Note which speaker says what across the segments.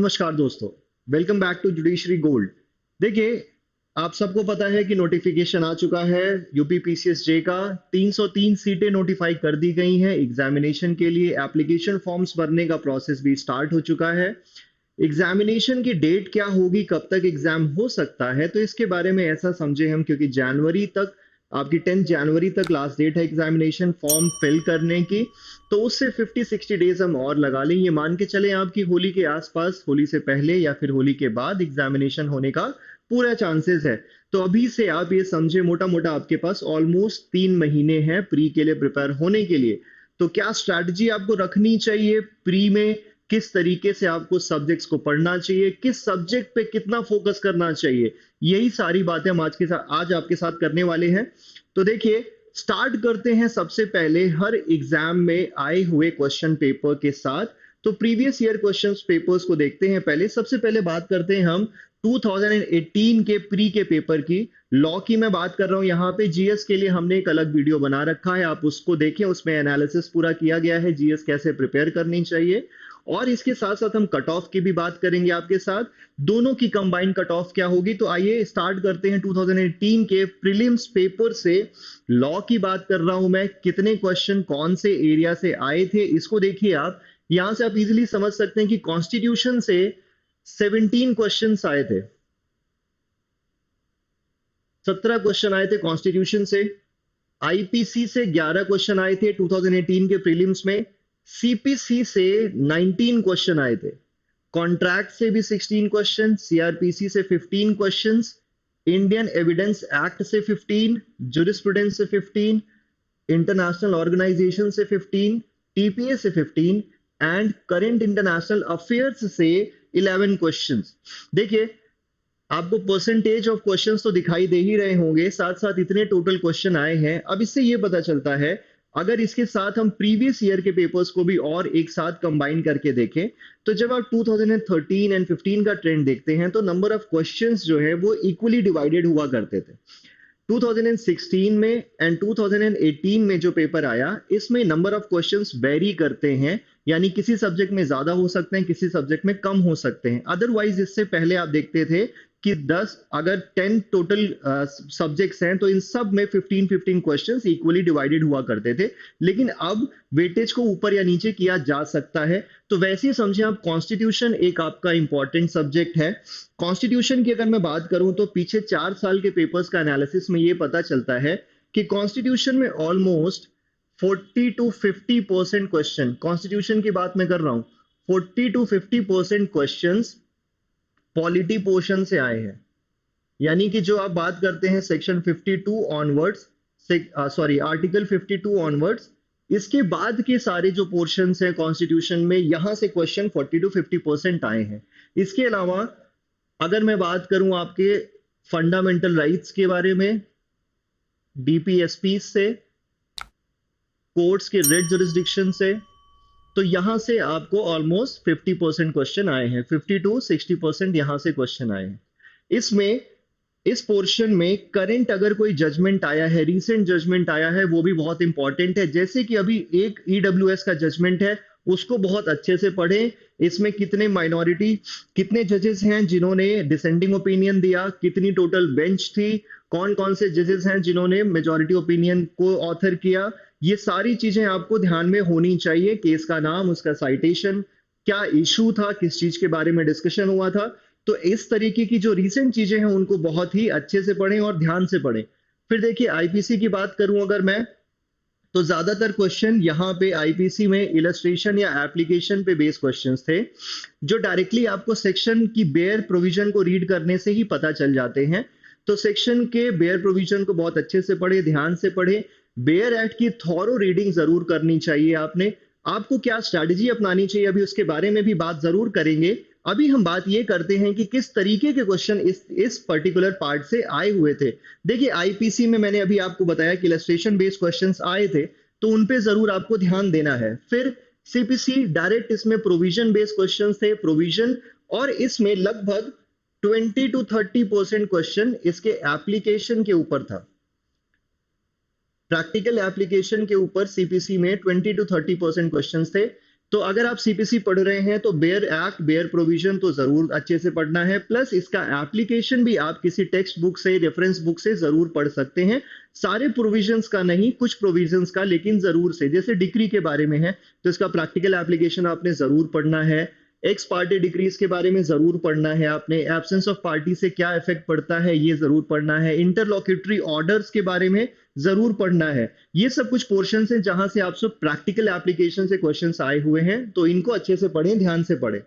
Speaker 1: नमस्कार दोस्तों। Welcome back to judiciary gold. देखिए, आप सबको पता है कि नोटिफिकेशन आ चुका है यूपी पीसीएसजे का। 303 सीटें नोटिफाई कर दी गई हैं एग्जामिनेशन के लिए। एप्लीकेशन फॉर्म्स भरने का प्रोसेस भी स्टार्ट हो चुका है। एग्जामिनेशन की डेट क्या होगी, कब तक एग्जाम हो सकता है, तो इसके बारे में ऐसा समझे हम, क्योंकि जनवरी तक आपकी 10 जनवरी तक लास्ट डेट है एग्जामिनेशन फॉर्म फिल करने की। तो उससे 50-60 डेज हम और लगा लें। ये मान के चले आपकी होली के आसपास, होली से पहले या फिर होली के बाद एग्जामिनेशन होने का पूरा चांसेस है। तो अभी से आप ये समझे मोटा मोटा आपके पास ऑलमोस्ट 3 महीने हैं प्री के लिए प्रिपेयर होने के लिए। तो क्या स्ट्रैटेजी आपको रखनी चाहिए प्री में, किस तरीके से आपको सब्जेक्ट्स को पढ़ना चाहिए, किस सब्जेक्ट पे कितना फोकस करना चाहिए, यही सारी बातें हम आज आपके साथ करने वाले हैं। तो देखिए, स्टार्ट करते हैं सबसे पहले हर एग्जाम में आए हुए क्वेश्चन पेपर के साथ। तो प्रीवियस ईयर क्वेश्चन पेपर्स को देखते हैं। पहले सबसे पहले बात करते हैं हम 2018 के प्री के पेपर की। लॉ की मैं बात कर रहा हूं यहाँ पे। जीएस के लिए हमने एक अलग वीडियो बना रखा है, आप उसको देखें। उसमें एनालिसिस पूरा किया गया है, जीएस कैसे प्रिपेयर करनी चाहिए। और इसके साथ साथ हम कट ऑफ की भी बात करेंगे आपके साथ, दोनों की कंबाइन कट ऑफ क्या होगी। तो आइए स्टार्ट करते हैं 2018 के प्रीलिम्स पेपर से। लॉ की बात कर रहा हूं मैं, कितने क्वेश्चन कौन से एरिया से आए थे इसको देखिए आप। यहां से आप इजीली समझ सकते हैं कि कॉन्स्टिट्यूशन से 17 क्वेश्चन आए थे, 17 क्वेश्चन आए थे कॉन्स्टिट्यूशन से। आईपीसी से 11 क्वेश्चन आए थे 2018 के प्रीलिम्स में। सीपीसी से 19 क्वेश्चन आए थे। कॉन्ट्रैक्ट से भी 16 क्वेश्चन, सीआरपीसी से 15 क्वेश्चंस, इंडियन एविडेंस एक्ट से 15, जुरिस्प्रूडेंस से 15, इंटरनेशनल ऑर्गेनाइजेशन से 15, टीपीए से 15 एंड करंट इंटरनेशनल अफेयर्स से 11 क्वेश्चंस। देखिए, आपको परसेंटेज ऑफ क्वेश्चंस तो दिखाई दे ही रहे होंगे, साथ साथ इतने टोटल क्वेश्चन आए हैं। अब इससे ये पता चलता है, अगर इसके साथ हम प्रीवियस ईयर के पेपर्स को भी और एक साथ कंबाइन करके देखें, तो जब आप 2013 एंड 15 का ट्रेंड देखते हैं, तो नंबर ऑफ क्वेश्चंस जो है वो इक्वली डिवाइडेड हुआ करते थे। 2016 में एंड 2018 में जो पेपर आया, इसमें नंबर ऑफ क्वेश्चंस वेरी करते हैं, यानी किसी सब्जेक्ट में ज्यादा हो सकते हैं, किसी सब्जेक्ट में कम हो सकते हैं। अदरवाइज इससे पहले आप देखते थे कि 10 अगर 10 टोटल सब्जेक्ट्स हैं तो इन सब में 15-15 क्वेश्चंस इक्वली डिवाइडेड हुआ करते थे। लेकिन अब वेटेज को ऊपर या नीचे किया जा सकता है। तो वैसे ही समझिए आप, कॉन्स्टिट्यूशन एक आपका इंपॉर्टेंट सब्जेक्ट है। कॉन्स्टिट्यूशन की अगर मैं बात करूं तो पीछे 4 साल के पेपर्स का एनालिसिस में ये पता चलता है कि कॉन्स्टिट्यूशन में ऑलमोस्ट 40-50% क्वेश्चन, कॉन्स्टिट्यूशन की बात मैं कर रहा हूं, 40-50% क्वेश्चंस पॉलिटी पोर्शन से आए हैं। यानी कि जो आप बात करते हैं section 52 onwards, sorry article 52 onwards, इसके बाद के सारे जो पोर्शंस हैं कॉन्स्टिट्यूशन में, यहां से क्वेश्चन 40-50% आए हैं। इसके अलावा अगर मैं बात करूं आपके फंडामेंटल राइट्स के बारे में, डीपीएसपी से, कोर्ट्स के रेड जुरिस्डिक्शन से, तो यहां से आपको ऑलमोस्ट 50% क्वेश्चन आए हैं। 50-60% यहां से क्वेश्चन आए हैं। इसमें इस पोर्शन में करंट अगर कोई जजमेंट आया है, रीसेंट जजमेंट आया है, वो भी बहुत इंपॉर्टेंट है। जैसे कि अभी एक ईडब्ल्यूएस का जजमेंट है, उसको बहुत अच्छे से पढ़ें। इसमें कितने माइनॉरिटी, कितने जजेस हैं जिन्होंने डिसेंडिंग ओपिनियन दिया, कितनी टोटल बेंच थी, कौन कौन से जजेस हैं जिन्होंने मेजॉरिटी ओपिनियन को ऑथर किया, ये सारी चीजें आपको ध्यान में होनी चाहिए। केस का नाम, उसका साइटेशन, क्या इशू था, किस चीज के बारे में डिस्कशन हुआ था। तो इस तरीके की जो रीसेंट चीजें हैं उनको बहुत ही अच्छे से पढ़ें और ध्यान से पढ़ें। फिर देखिए, आईपीसी की बात करूं अगर मैं, तो ज्यादातर क्वेश्चन यहाँ पे आईपीसी में इलस्ट्रेशन या एप्लीकेशन पे बेस्ड क्वेश्चंस थे, जो डायरेक्टली आपको सेक्शन की बेयर प्रोविजन को रीड करने से ही पता चल जाते हैं। तो सेक्शन के बेयर प्रोविजन को बहुत अच्छे से पढ़े, ध्यान से पढ़े। बेयर एक्ट की थॉरो रीडिंग जरूर करनी चाहिए आपने। आपको क्या स्ट्रैटेजी अपनानी चाहिए, अभी उसके बारे में भी बात जरूर करेंगे। अभी हम बात ये करते हैं कि किस तरीके के क्वेश्चन इस पर्टिकुलर पार्ट से आए हुए थे। देखिए, आईपीसी में मैंने अभी आपको बताया कि इलस्ट्रेशन बेस्ड क्वेश्चंस आए थे, तो उन पे जरूर आपको ध्यान देना है। फिर सीपीसी डायरेक्ट, इसमें प्रोविजन बेस्ड क्वेश्चंस थे, प्रोविजन, और इसमें लगभग 20-30% क्वेश्चन इसके एप्लीकेशन के ऊपर था। प्रैक्टिकल एप्लीकेशन के ऊपर सीपीसी में 20-30% क्वेश्चंस थे। तो अगर आप सीपीसी पढ़ रहे हैं तो बेयर एक्ट, बेयर प्रोविजन तो जरूर अच्छे से पढ़ना है, प्लस इसका एप्लीकेशन भी आप किसी टेक्स्ट बुक से, रेफरेंस बुक से जरूर पढ़ सकते हैं। सारे प्रोविजंस का नहीं, कुछ प्रोविजंस का, लेकिन जरूर से। जैसे डिक्री के बारे में है तो इसका प्रैक्टिकल एप्लीकेशन आपने जरूर पढ़ना है। एक्स पार्टी डिक्रीज के बारे में जरूर पढ़ना है आपने। एब्सेंस ऑफ पार्टी से क्या इफेक्ट पड़ता है ये जरूर पढ़ना है। इंटरलॉक्यूटरी ऑर्डर्स के बारे में जरूर पढ़ना है। ये सब कुछ पोर्शन है जहां से आप सब प्रैक्टिकल एप्लीकेशन से क्वेश्चंस आए हुए हैं, तो इनको अच्छे से पढ़ें, ध्यान से पढ़ें।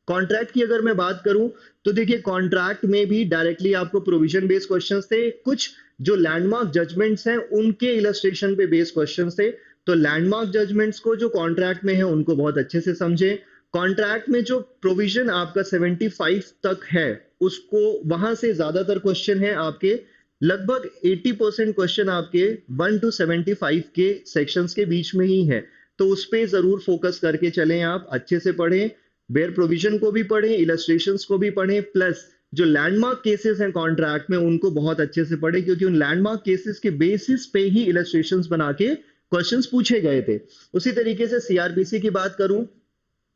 Speaker 1: कॉन्ट्रैक्ट की अगर मैं बात करूं तो देखिए कॉन्ट्रैक्ट में भी डायरेक्टली आपको प्रोविजन बेस्ड क्वेश्चंस थे। कुछ जो लैंडमार्क जजमेंट्स हैं उनके इलस्ट्रेशन पे बेस्ड क्वेश्चंस थे। तो लैंडमार्क जजमेंट्स को जो कॉन्ट्रैक्ट में है उनको बहुत अच्छे से समझे। कॉन्ट्रैक्ट में जो प्रोविजन आपका 75 तक है उसको, वहां से ज्यादातर क्वेश्चन है आपके, लगभग 80% क्वेश्चन आपके 1 to 75 के सेक्शंस के बीच में ही है। तो उस पे जरूर फोकस करके चलें, आप अच्छे से पढ़ें, बेयर प्रोविजन को भी पढ़ें, इलस्ट्रेशंस को भी पढ़ें, प्लस जो लैंडमार्क केसेस हैं कॉन्ट्रैक्ट में उनको बहुत अच्छे से पढ़ें, क्योंकि उन लैंडमार्क केसेस के बेसिस पे ही इलस्ट्रेशंस बना के क्वेश्चंस पूछे गए थे। उसी तरीके से सीआरपीसी की बात करूं,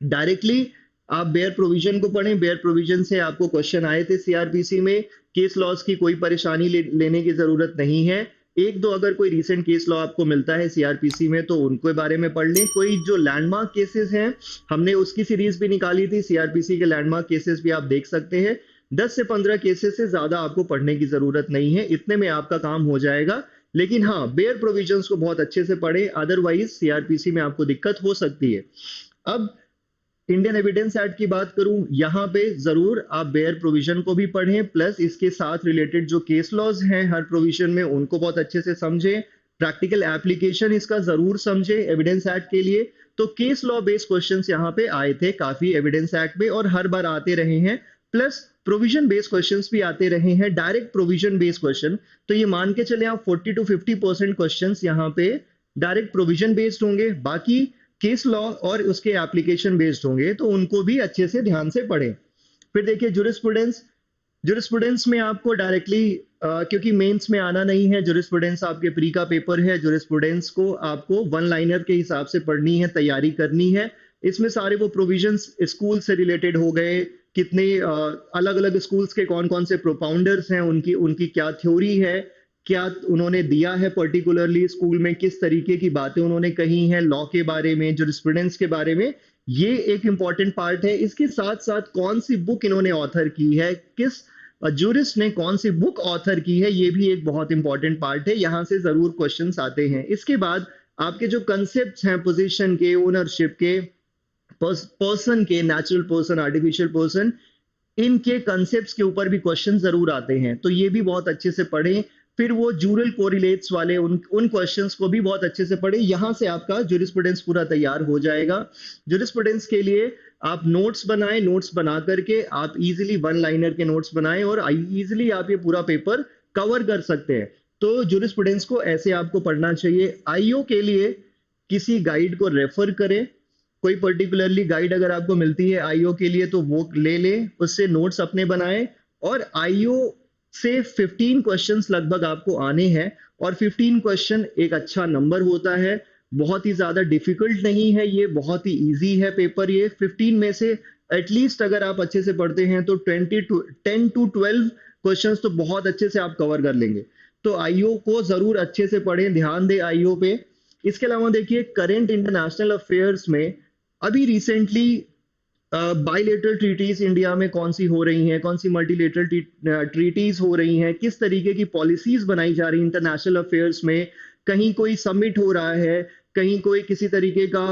Speaker 1: डायरेक्टली आप बेयर प्रोविजन को पढ़ें। बेयर प्रोविजन से आपको क्वेश्चन आए थे सीआरपीसी में। केस लॉस की कोई परेशानी लेने की जरूरत नहीं है। एक दो अगर कोई रीसेंट केस लॉ आपको मिलता है सीआरपीसी में तो उनके बारे में पढ़ लें। कोई जो लैंडमार्क केसेस हैं, हमने उसकी सीरीज भी निकाली थी, सीआरपीसी के लैंडमार्क केसेस भी आप देख सकते हैं। 10 से 15 केसेस से ज्यादा आपको पढ़ने की जरूरत नहीं है, इतने में आपका काम हो जाएगा। लेकिन हाँ, बेयर प्रोविजंस को बहुत अच्छे से पढ़ें, अदरवाइज सीआरपीसी में आपको दिक्कत हो सकती है। अब इंडियन एविडेंस एक्ट की बात करूं, यहां पे जरूर आप बेयर प्रोविजन को भी पढ़ें, प्लस इसके साथ रिलेटेड जो केस लॉज हैं हर प्रोविजन में उनको बहुत अच्छे से समझें। प्रैक्टिकल एप्लीकेशन इसका जरूर समझें एविडेंस एक्ट के लिए। तो केस लॉ बेस्ड क्वेश्चंस यहाँ पे आए थे काफी एविडेंस एक्ट में, और हर बार आते रहे हैं, प्लस प्रोविजन बेस्ड क्वेश्चंस भी आते रहे हैं, डायरेक्ट प्रोविजन बेस्ड क्वेश्चन। तो ये मान के चले आप 40 to 50% क्वेश्चंस यहाँ पे डायरेक्ट प्रोविजन बेस्ड होंगे, बाकी केस लॉ और उसके एप्लीकेशन बेस्ड होंगे, तो उनको भी अच्छे से ध्यान से पढ़ें। फिर देखिए जुरिस्प्रूडेंस, जुरिस्प्रूडेंस में आपको डायरेक्टली क्योंकि मेंस में आना नहीं है, जुरिस्प्रूडेंस आपके प्री का पेपर है, जुरिस्प्रूडेंस को आपको वन लाइनर के हिसाब से पढ़नी है, तैयारी करनी है। इसमें सारे वो प्रोविजंस स्कूल से रिलेटेड हो गए, कितने अलग अलग स्कूल्स के कौन कौन से प्रोपाउंडर्स हैं, उनकी उनकी क्या थ्योरी है, क्या उन्होंने दिया है, पर्टिकुलरली स्कूल में किस तरीके की बातें उन्होंने कही हैं लॉ के बारे में, जुरिस्प्रूडेंस के बारे में, ये एक इंपॉर्टेंट पार्ट है। इसके साथ साथ कौन सी बुक इन्होंने ऑथर की है, किस जूरिस्ट ने कौन सी बुक ऑथर की है, ये भी एक बहुत इंपॉर्टेंट पार्ट है, यहां से जरूर क्वेश्चंस आते हैं। इसके बाद आपके जो कंसेप्ट हैं पोजीशन के, ओनरशिप के, पर्सन के, नेचुरल पर्सन, आर्टिफिशियल पर्सन, इनके कंसेप्ट्स के ऊपर भी क्वेश्चन जरूर आते हैं, तो ये भी बहुत अच्छे से पढ़ें। फिर वो जूरल कोरिलेट्स वाले उन क्वेश्चंस को भी बहुत अच्छे से पढ़ें। यहां से आपका जुरिस्प्रूडेंस पूरा तैयार हो जाएगा। जुरिस्प्रूडेंस के लिए आप नोट्स बनाएं, नोट्स बना करके आप इजीली वन लाइनर के नोट्स बनाएं और इजीली आप ये पूरा पेपर कवर कर सकते हैं। तो जुरिस्प्रूडेंस को ऐसे आपको पढ़ना चाहिए। आईओ के लिए किसी गाइड को रेफर करें, कोई पर्टिकुलरली गाइड अगर आपको मिलती है आईओ के लिए तो वो ले लें, उससे नोट्स अपने बनाएं। और आईओ से 15 क्वेश्चंस लगभग आपको आने हैं, और 15 क्वेश्चन एक अच्छा नंबर होता है, बहुत ही ज्यादा डिफिकल्ट नहीं है, ये बहुत ही इजी है पेपर। ये 15 में से एटलीस्ट अगर आप अच्छे से पढ़ते हैं तो 10 to 12 क्वेश्चंस तो बहुत अच्छे से आप कवर कर लेंगे। तो आईओ को जरूर अच्छे से पढ़ें, ध्यान दें आईओ पे। इसके अलावा देखिए करंट इंटरनेशनल अफेयर्स में अभी रिसेंटली बायलेटरल ट्रीटीज इंडिया में कौन सी हो रही हैं, कौन सी मल्टीलेटरल ट्रीटीज हो रही हैं, किस तरीके की पॉलिसीज बनाई जा रही हैं इंटरनेशनल अफेयर्स में, कहीं कोई समिट हो रहा है, कहीं कोई किसी तरीके का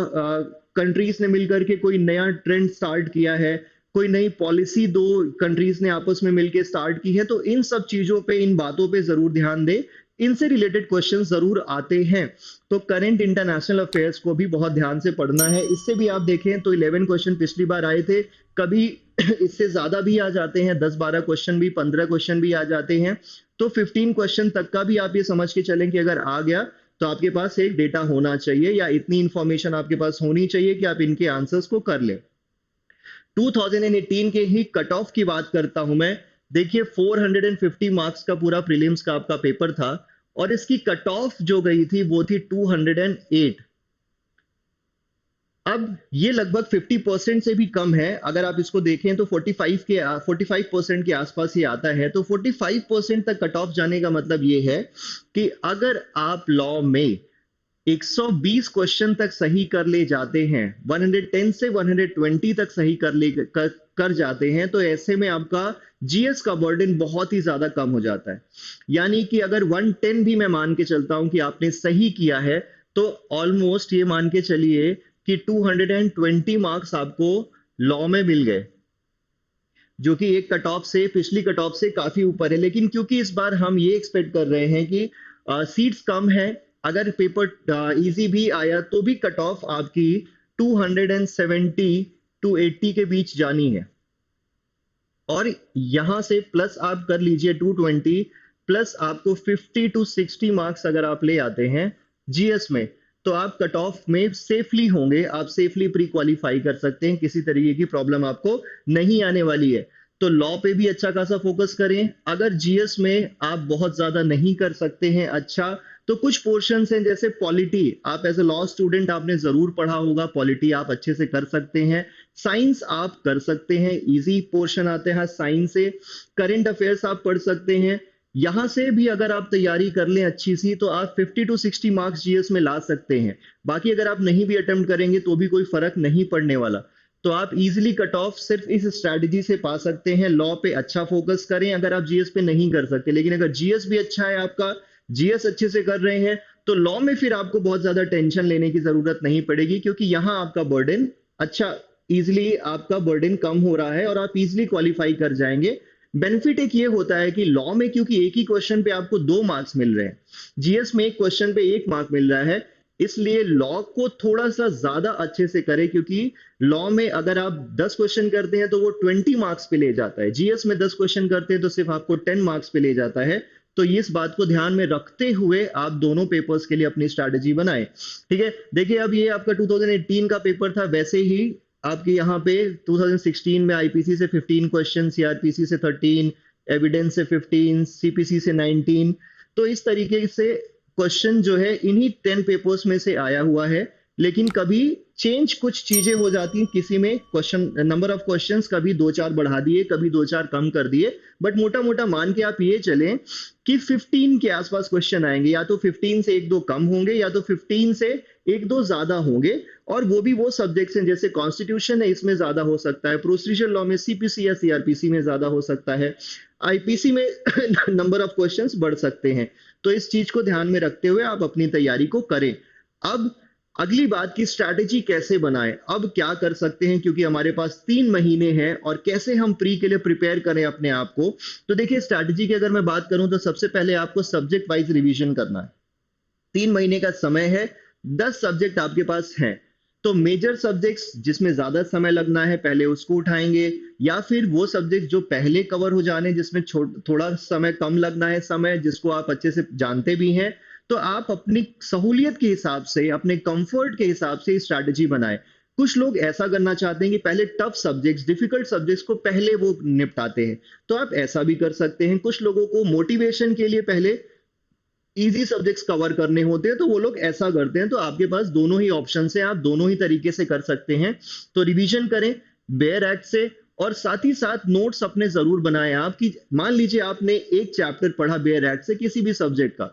Speaker 1: कंट्रीज ने मिलकर के कोई नया ट्रेंड स्टार्ट किया है, कोई नई पॉलिसी दो कंट्रीज ने आपस में मिलकर स्टार्ट की है, तो इन सब चीजों पे, इन बातों पे जरूर ध्यान दें, इनसे रिलेटेड क्वेश्चन जरूर आते हैं। तो करंट इंटरनेशनल अफेयर्स को भी बहुत ध्यान से पढ़ना है। इससे भी आप देखें तो 11 क्वेश्चन पिछली बार आए थे, कभी इससे ज्यादा भी आ जाते हैं, 10-12 क्वेश्चन भी, 15 क्वेश्चन भी आ जाते हैं। तो 15 क्वेश्चन तक का भी आप ये समझ के चलें कि अगर आ गया तो आपके पास एक डेटा होना चाहिए, या इतनी इंफॉर्मेशन आपके पास होनी चाहिए कि आप इनके आंसर्स को कर लें। 2018 के ही कट ऑफ की बात करता हूं मैं। देखिए 450 मार्क्स का पूरा प्रीलिम्स का आपका पेपर था, और इसकी कट ऑफ जो गई थी वो थी 208। अब ये लगभग 50% से भी कम है। अगर आप इसको देखें तो 45% के आसपास ही आता है। तो 45% तक कट ऑफ जाने का मतलब ये है कि अगर आप लॉ में 120 क्वेश्चन तक सही कर ले जाते हैं, 110 से 120 तक सही कर जाते हैं, तो ऐसे में आपका जीएस का बर्डन बहुत ही ज्यादा कम हो जाता है। यानी कि अगर 110 भी मैं मान के चलता हूं कि आपने सही किया है, तो ऑलमोस्ट ये मान के चलिए कि 220 मार्क्स आपको लॉ में मिल गए, जो कि एक कट ऑफ से, पिछली कट ऑफ से काफी ऊपर है। लेकिन क्योंकि इस बार हम ये एक्सपेक्ट कर रहे हैं कि सीट्स कम है, अगर पेपर इजी भी आया तो भी कट ऑफ आपकी 270 टू 80 के बीच जानी है। और यहां से प्लस आप कर लीजिए 220 प्लस आपको 50 टू 60 मार्क्स अगर आप ले आते हैं जीएस में, तो आप कट ऑफ में सेफली होंगे, आप सेफली प्री क्वालिफाई कर सकते हैं, किसी तरीके की प्रॉब्लम आपको नहीं आने वाली है। तो लॉ पे भी अच्छा खासा फोकस करें। अगर जीएस में आप बहुत ज्यादा नहीं कर सकते हैं अच्छा, तो कुछ पोर्शंस हैं जैसे पॉलिटी, आप एज ए लॉ स्टूडेंट आपने जरूर पढ़ा होगा, पॉलिटी आप अच्छे से कर सकते हैं। साइंस आप कर सकते हैं, इजी पोर्शन आते हैं साइंस से। करंट अफेयर्स आप पढ़ सकते हैं। यहां से भी अगर आप तैयारी कर लें अच्छी सी, तो आप 50 टू 60 मार्क्स जीएस में ला सकते हैं। बाकी अगर आप नहीं भी अटेम्प्ट करेंगे तो भी कोई फर्क नहीं पड़ने वाला। तो आप इजीली कट ऑफ सिर्फ इस स्ट्रैटेजी से पा सकते हैं। लॉ पे अच्छा फोकस करें अगर आप जीएस पे नहीं कर सकते, लेकिन अगर जीएस भी अच्छा है आपका, जीएस अच्छे से कर रहे हैं, तो लॉ में फिर आपको बहुत ज्यादा टेंशन लेने की जरूरत नहीं पड़ेगी, क्योंकि यहां आपका बर्डन अच्छा, इजिली आपका बर्डन कम हो रहा है और आप इजिली क्वालिफाई कर जाएंगे। बेनिफिट एक ये होता है कि लॉ में क्योंकि एक ही क्वेश्चन पे आपको 2 मार्क्स मिल रहे हैं, जीएस में एक क्वेश्चन पे 1 मार्क मिल रहा है, इसलिए लॉ को थोड़ा सा ज्यादा अच्छे से करें, क्योंकि लॉ में अगर आप 10 क्वेश्चन करते हैं तो वो 20 मार्क्स पे ले जाता है, जीएस में 10 क्वेश्चन करते हैं तो सिर्फ आपको 10 मार्क्स पे ले जाता है। तो इस बात को ध्यान में रखते हुए आप दोनों पेपर्स के लिए अपनी स्ट्रैटेजी बनाएं। ठीक है, देखिए अब ये आपका 2018 का पेपर था, वैसे ही आपके यहाँ पे 2016 में आईपीसी से 15 क्वेश्चन, सीआरपीसी से 13, एविडेंस से 15, सीपीसी से 19। तो इस तरीके से क्वेश्चन जो है इन्हीं 10 पेपर्स में से आया हुआ है। लेकिन कभी चेंज कुछ चीजें हो जाती हैं, किसी में क्वेश्चन नंबर ऑफ क्वेश्चंस कभी 2-4 बढ़ा दिए, कभी 2-4 कम कर दिए, बट मोटा मोटा मान के आप ये चलें कि 15 के आसपास क्वेश्चन आएंगे, या तो 15 से 1-2 कम होंगे या तो 15 से 1-2 ज्यादा होंगे। और वो भी वो सब्जेक्ट्स हैं जैसे कॉन्स्टिट्यूशन है, इसमें ज्यादा हो सकता है, प्रोसीजरल लॉ में सीपीसी या सीआरपीसी में ज्यादा हो सकता है, आईपीसी में नंबर ऑफ क्वेश्चंस बढ़ सकते हैं। तो इस चीज को ध्यान में रखते हुए आप अपनी तैयारी को करें। अब अगली बात की स्ट्रैटेजी कैसे बनाएं, अब क्या कर सकते हैं, क्योंकि हमारे पास 3 महीने हैं, और कैसे हम प्री के लिए प्रिपेयर करें अपने आप को। तो देखिए स्ट्रैटेजी की अगर मैं बात करूं तो सबसे पहले आपको सब्जेक्ट वाइज रिवीजन करना है। 3 महीने का समय है, 10 सब्जेक्ट आपके पास हैं। तो मेजर सब्जेक्ट्स जिसमें ज्यादा समय लगना है पहले उसको उठाएंगे, या फिर वो सब्जेक्ट जो पहले कवर हो जाने, जिसमें थोड़ा समय कम लगना है, समय जिसको आप अच्छे से जानते भी हैं, तो आप अपनी सहूलियत के हिसाब से, अपने कंफर्ट के हिसाब से स्ट्रैटेजी बनाएं। कुछ लोग ऐसा करना चाहते हैं कि पहले टफ सब्जेक्ट्स, डिफिकल्ट सब्जेक्ट्स को पहले वो निपटाते हैं, तो आप ऐसा भी कर सकते हैं। कुछ लोगों को मोटिवेशन के लिए पहले इजी सब्जेक्ट्स कवर करने होते हैं, तो वो लोग ऐसा करते हैं। तो आपके पास दोनों ही ऑप्शन है, आप दोनों ही तरीके से कर सकते हैं। तो रिवीजन करें बेयर एक्ट से, और साथ ही साथ नोट्स अपने जरूर बनाएं। आपकी मान लीजिए आपने एक चैप्टर पढ़ा बेयर एक्ट से किसी भी सब्जेक्ट का,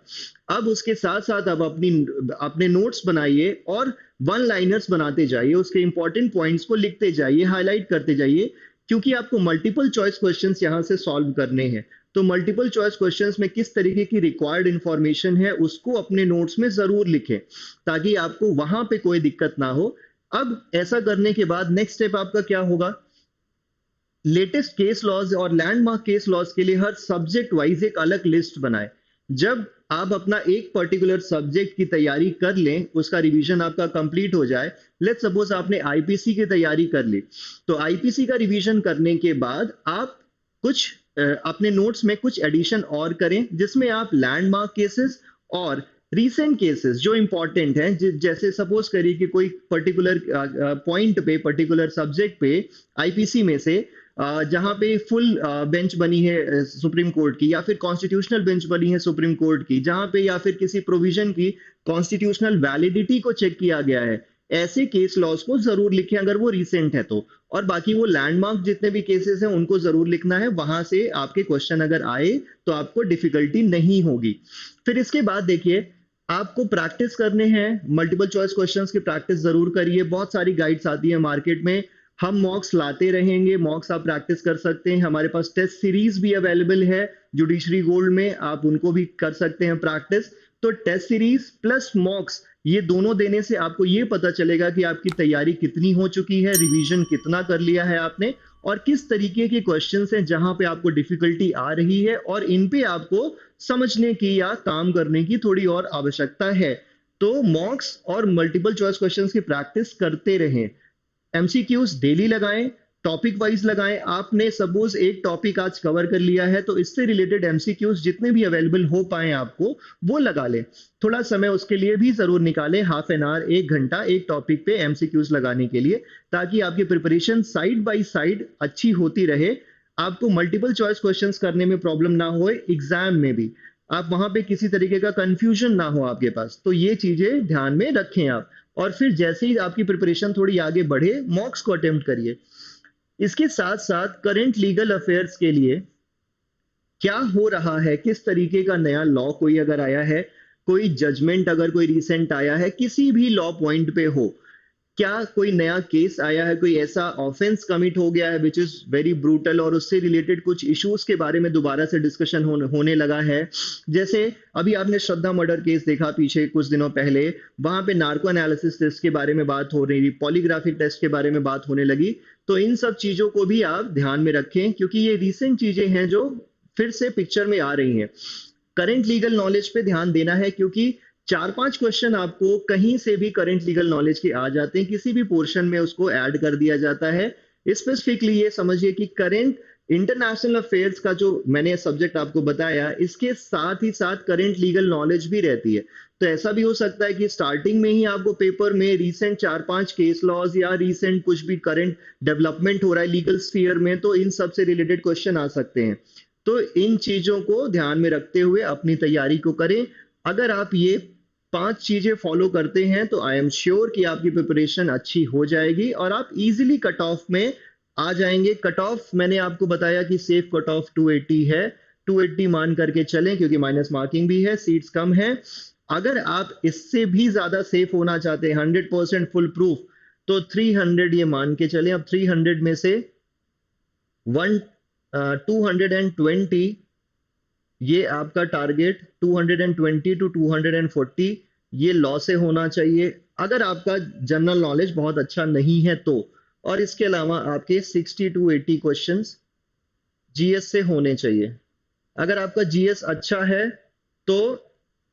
Speaker 1: अब उसके साथ साथ आप अपने नोट्स बनाइए और वन लाइनर्स बनाते जाइए, उसके इंपॉर्टेंट पॉइंट्स को लिखते जाइए, हाईलाइट करते जाइए, क्योंकि आपको मल्टीपल चॉइस क्वेश्चंस यहां से सॉल्व करने हैं। तो मल्टीपल चॉइस क्वेश्चंस में किस तरीके की रिक्वायर्ड इंफॉर्मेशन है उसको अपने नोट्स में जरूर लिखें, ताकि आपको वहां पे कोई दिक्कत ना हो। अब ऐसा करने के बाद नेक्स्ट स्टेप आपका क्या होगा, लेटेस्ट केस लॉज और लैंडमार्क केस लॉज के लिए हर सब्जेक्ट वाइज एक अलग लिस्ट बनाएं। जब आप अपना एक पर्टिकुलर सब्जेक्ट की तैयारी कर लें, उसका रिवीजन आपका कंप्लीट हो जाए, लेट्स सपोज आपने आईपीसी की तैयारी कर ली, तो आईपीसी का रिवीजन करने के बाद आप कुछ अपने नोट्स में कुछ एडिशन और करें, जिसमें आप लैंडमार्क केसेस और रीसेंट केसेस जो इंपॉर्टेंट हैं, जैसे सपोज करिए कि कोई पर्टिकुलर पॉइंट पे, पर्टिकुलर सब्जेक्ट पे आईपीसी में से जहां पे फुल बेंच बनी है सुप्रीम कोर्ट की, या फिर कॉन्स्टिट्यूशनल बेंच बनी है सुप्रीम कोर्ट की, जहां पे या फिर किसी प्रोविजन की कॉन्स्टिट्यूशनल वैलिडिटी को चेक किया गया है, ऐसे केस लॉस को जरूर लिखें अगर वो रिसेंट है तो, और बाकी वो लैंडमार्क जितने भी केसेस हैं उनको जरूर लिखना है, वहां से आपके क्वेश्चन अगर आए तो आपको डिफिकल्टी नहीं होगी। फिर इसके बाद देखिए, आपको प्रैक्टिस करने हैं, मल्टीपल चॉइस क्वेश्चंस की प्रैक्टिस जरूर करिए। बहुत सारी गाइड्स आती है मार्केट में, हम मॉक्स लाते रहेंगे, मॉक्स आप प्रैक्टिस कर सकते हैं। हमारे पास टेस्ट सीरीज भी अवेलेबल है जुडिशरी गोल्ड में, आप उनको भी कर सकते हैं प्रैक्टिस। तो टेस्ट सीरीज प्लस मॉक्स ये दोनों देने से आपको ये पता चलेगा कि आपकी तैयारी कितनी हो चुकी है, रिवीजन कितना कर लिया है आपने, और किस तरीके के क्वेश्चंस हैं जहां पे आपको डिफिकल्टी आ रही है और इन पे आपको समझने की या काम करने की थोड़ी और आवश्यकता है। तो मॉक्स और मल्टीपल चॉइस क्वेश्चंस की प्रैक्टिस करते रहें। एमसीक्यूज डेली लगाएं, टॉपिक वाइज लगाएं। आपने सपोज एक टॉपिक आज कवर कर लिया है तो इससे रिलेटेड एमसीक्यूज जितने भी अवेलेबल हो पाए आपको वो लगा लें। थोड़ा समय उसके लिए भी जरूर निकालें, हाफ एन आवर, 1 घंटा एक टॉपिक पे एमसीक्यूज लगाने के लिए, ताकि आपकी प्रिपरेशन साइड बाय साइड अच्छी होती रहे। आपको मल्टीपल चॉइस क्वेश्चंस करने में प्रॉब्लम ना हो, एग्जाम में भी आप वहां पे किसी तरीके का कंफ्यूजन ना हो आपके पास। तो ये चीजें ध्यान में रखें आप, और फिर जैसे ही आपकी प्रिपरेशन थोड़ी आगे बढ़े मॉक्स को अटेम्प्ट करिए। इसके साथ साथ करंट लीगल अफेयर्स के लिए क्या हो रहा है, किस तरीके का नया लॉ कोई अगर आया है, कोई जजमेंट अगर कोई रिसेंट आया है किसी भी लॉ पॉइंट पे हो, क्या कोई नया केस आया है, कोई ऐसा ऑफेंस कमिट हो गया है विच इज वेरी ब्रूटल, और उससे रिलेटेड कुछ इश्यूज के बारे में दोबारा से डिस्कशन होने लगा है। जैसे अभी आपने श्रद्धा मर्डर केस देखा पीछे कुछ दिनों पहले, वहां पे नार्को एनालिसिस टेस्ट के बारे में बात हो रही थी, पॉलीग्राफिक टेस्ट के बारे में बात होने लगी। तो इन सब चीजों को भी आप ध्यान में रखें, क्योंकि ये रिसेंट चीजें हैं जो फिर से पिक्चर में आ रही हैं। करंट लीगल नॉलेज पे ध्यान देना है, क्योंकि 4-5 क्वेश्चन आपको कहीं से भी करंट लीगल नॉलेज के आ जाते हैं, किसी भी पोर्शन में उसको ऐड कर दिया जाता है। स्पेसिफिकली ये समझिए कि करंट इंटरनेशनल अफेयर्स का जो मैंने सब्जेक्ट आपको बताया, इसके साथ ही साथ करंट लीगल नॉलेज भी रहती है। तो ऐसा भी हो सकता है कि स्टार्टिंग में ही आपको पेपर में रिसेंट 4-5 केस लॉज या रिसेंट कुछ भी करंट डेवलपमेंट हो रहा है लीगल स्फीयर में, तो इन सब से रिलेटेड क्वेश्चन आ सकते हैं। तो इन चीजों को ध्यान में रखते हुए अपनी तैयारी को करें। अगर आप ये 5 चीजें फॉलो करते हैं तो आई एम श्योर कि आपकी प्रिपरेशन अच्छी हो जाएगी और आप इजीली कट ऑफ में आ जाएंगे। कट ऑफ मैंने आपको बताया कि सेफ कट ऑफ 280 है, 280 मान करके चलें, क्योंकि माइनस मार्किंग भी है, सीट्स कम है। अगर आप इससे भी ज्यादा सेफ होना चाहते हैं, 100% फुल प्रूफ, तो 300 ये मान के चलें। अब 300 में से 220 ये आपका टारगेट, 220 टू 240 ये लॉ से होना चाहिए, अगर आपका जनरल नॉलेज बहुत अच्छा नहीं है तो। और इसके अलावा आपके 60 टू 80 क्वेश्चंस जीएस से होने चाहिए। अगर आपका जीएस अच्छा है तो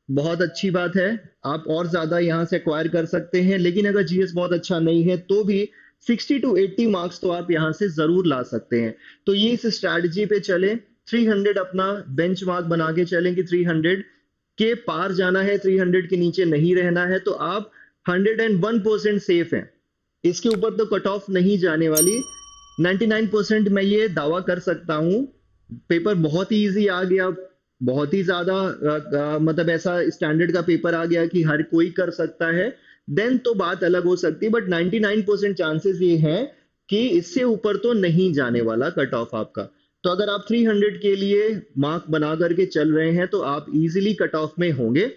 Speaker 1: बहुत अच्छी बात है, आप और ज्यादा यहां से एक्वायर कर सकते हैं। लेकिन अगर जीएस बहुत अच्छा नहीं है तो भी 60 टू 80 मार्क्स तो आप यहां से जरूर ला सकते हैं। तो ये इस स्ट्रैटेजी पे चले, 300 अपना बेंचमार्क बना के चलें कि 300 के पार जाना है, 300 के नीचे नहीं रहना है, तो आप 101% सेफ हैं। इसके ऊपर तो कट ऑफ नहीं जाने वाली। 99% मैं ये दावा कर सकता हूं, पेपर बहुत ही इजी आ गया, बहुत ही ज्यादा मतलब ऐसा स्टैंडर्ड का पेपर आ गया कि हर कोई कर सकता है, देन तो बात अलग हो सकती है। बट 99% चांसेस ये हैं कि इससे ऊपर तो नहीं जाने वाला कट ऑफ आपका। तो अगर आप 300 के लिए मार्क बना करके चल रहे हैं तो आप इजीली कट ऑफ में होंगे।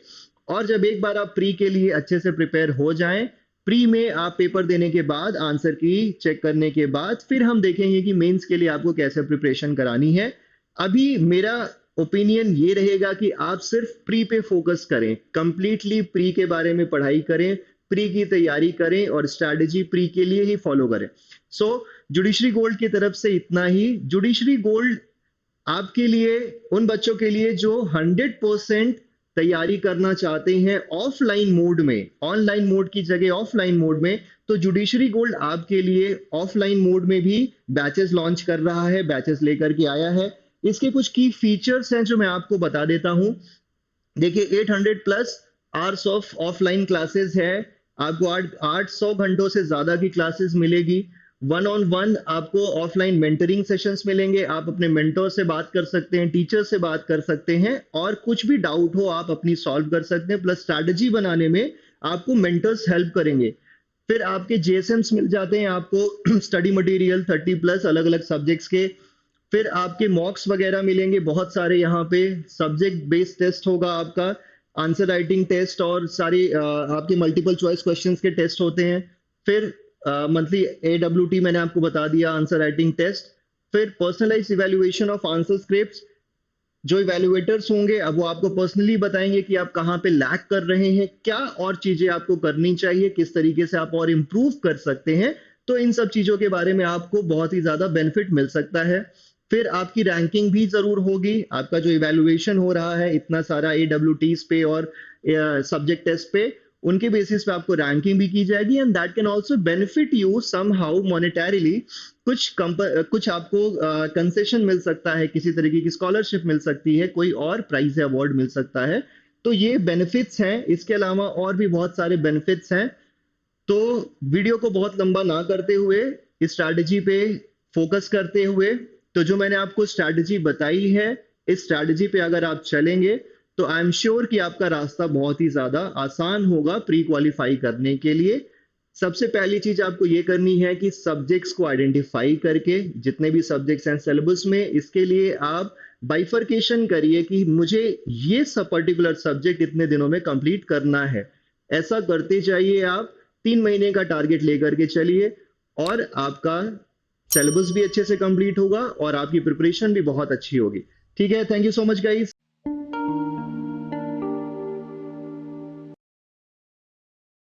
Speaker 1: और जब एक बार आप प्री के लिए अच्छे से प्रिपेयर हो जाएं, प्री में आप पेपर देने के बाद आंसर की चेक करने के बाद फिर हम देखेंगे कि मेंस के लिए आपको कैसे प्रिपरेशन करानी है। अभी मेरा ओपिनियन ये रहेगा कि आप सिर्फ प्री पे फोकस करें, कंप्लीटली प्री के बारे में पढ़ाई करें, प्री की तैयारी करें और स्ट्रैटेजी प्री के लिए ही फॉलो करें। सो जुडिशरी गोल्ड की तरफ से इतना ही। जुडिशरी गोल्ड आपके लिए, उन बच्चों के लिए जो 100% तैयारी करना चाहते हैं ऑफलाइन मोड में, ऑनलाइन मोड की जगह ऑफलाइन मोड में, तो जुडिशरी गोल्ड आपके लिए ऑफलाइन मोड में भी बैचेस लॉन्च कर रहा है, बैचेस लेकर के आया है। इसके कुछ की फीचर्स हैं जो मैं आपको बता देता हूं। देखिए 800 plus hours of offline classes है, आपको 800 घंटों से ज्यादा की क्लासेस मिलेगी। 1-on-1 आपको ऑफलाइन मेंटरिंग सेशंस मिलेंगे, आप अपने मेंटर से बात कर सकते हैं, टीचर से बात कर सकते हैं, और कुछ भी डाउट हो आप अपनी सॉल्व कर सकते हैं। प्लस स्ट्रैटेजी बनाने में आपको मेंटर्स हेल्प करेंगे। फिर आपके जेएसएम्स मिल जाते हैं आपको स्टडी मटेरियल 30+ अलग अलग सब्जेक्ट्स के। फिर आपके मॉक्स वगैरह मिलेंगे बहुत सारे, यहाँ पे सब्जेक्ट बेस्ड टेस्ट होगा आपका, आंसर राइटिंग टेस्ट और सारी आपके मल्टीपल चॉइस क्वेश्चंस के टेस्ट होते हैं। फिर मंथली AWT मैंने आपको बता दिया, आंसर राइटिंग टेस्ट। फिर personalise evaluation of answer scripts, जो इवेल्युएटर्स होंगे अब वो आपको पर्सनली बताएंगे कि आप कहाँ पे लैक कर रहे हैं, क्या और चीजें आपको करनी चाहिए, किस तरीके से आप और इम्प्रूव कर सकते हैं। तो इन सब चीजों के बारे में आपको बहुत ही ज्यादा बेनिफिट मिल सकता है। फिर आपकी रैंकिंग भी जरूर होगी, आपका जो इवेल्युएशन हो रहा है इतना सारा AWTs पे और सब्जेक्ट टेस्ट पे, उनके बेसिस पे आपको रैंकिंग भी की जाएगी, and that can also benefit you somehow monetarily. कुछ आपको कंसेशन मिल सकता है, किसी तरीके की स्कॉलरशिप मिल सकती है, कोई और प्राइज या अवार्ड मिल सकता है। तो ये बेनिफिट्स हैं, इसके अलावा और भी बहुत सारे बेनिफिट्स हैं। तो वीडियो को बहुत लंबा ना करते हुए इस स्ट्रैटेजी पे फोकस करते हुए, तो जो मैंने आपको स्ट्रैटेजी बताई है, इस स्ट्रैटेजी पे अगर आप चलेंगे तो आई एम श्योर कि आपका रास्ता बहुत ही ज्यादा आसान होगा प्री क्वालिफाई करने के लिए। सबसे पहली चीज आपको ये करनी है कि सब्जेक्ट्स को आइडेंटिफाई करके, जितने भी सब्जेक्ट्स हैं सिलेबस में, इसके लिए आप बाइफर्केशन करिए कि मुझे ये सब पर्टिकुलर सब्जेक्ट इतने दिनों में कंप्लीट करना है। ऐसा करते जाइए आप, 3 महीने का टारगेट लेकर के चलिए, और आपका सिलेबस भी अच्छे से कंप्लीट होगा और आपकी प्रिपरेशन भी बहुत अच्छी होगी। ठीक है, thank you so much guys.